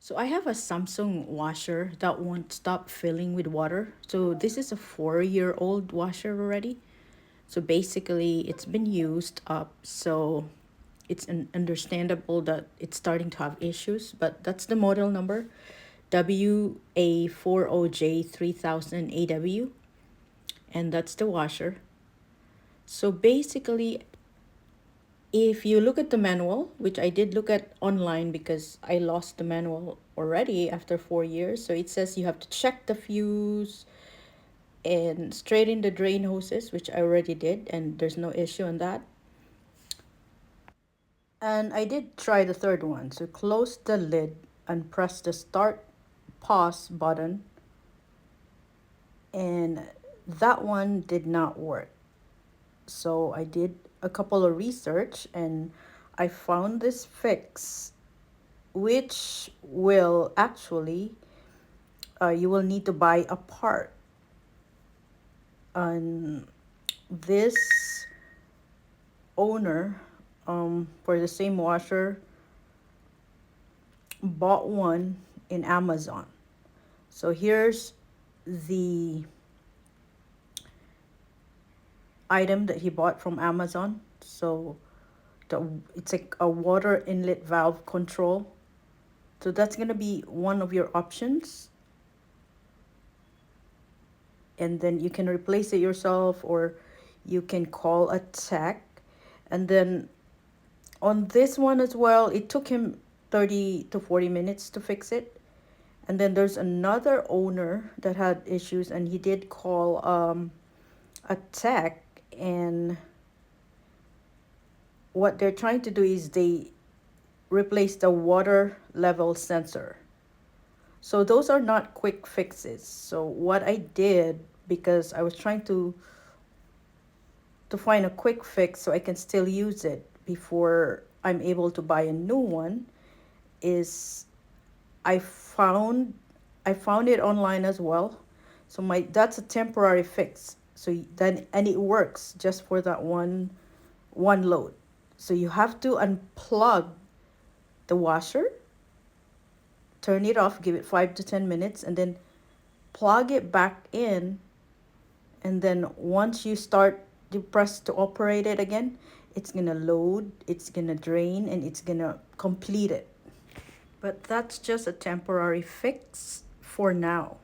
So I have a Samsung washer that won't stop filling with water. So this is a 4-year-old washer already. So basically it's been used up. So it's understandable that it's starting to have issues, but that's the model number WA40J3000AW, and that's the washer. So basically, if you look at the manual, which I did look at online because I lost the manual already after 4 years, so it says you have to check the fuse and straighten the drain hoses, which I already did, and there's no issue on that. And I did try the third one. So close the lid and press the start pause button, and that one did not work. So I did a couple of research and I found this fix, which will actually you will need to buy a part. And this owner for the same washer bought one in Amazon. So here's the item that he bought from Amazon. So it's like a water inlet valve control. So that's gonna be one of your options. And then you can replace it yourself or you can call a tech. And then on this one as well, it took him 30 to 40 minutes to fix it. And then there's another owner that had issues and he did call a tech, and what they're trying to do is they replace the water level sensor. So those are not quick fixes. So what I did, because I was trying to find a quick fix so I can still use it before I'm able to buy a new one, is I found I found it online as well. So my that's a temporary fix. So then, and it works just for that one load. So you have to unplug the washer, turn it off, give it 5 to 10 minutes, and then plug it back in. And then once you start, you press to operate it again, it's gonna load, it's gonna drain, and it's gonna complete it. But that's just a temporary fix for now.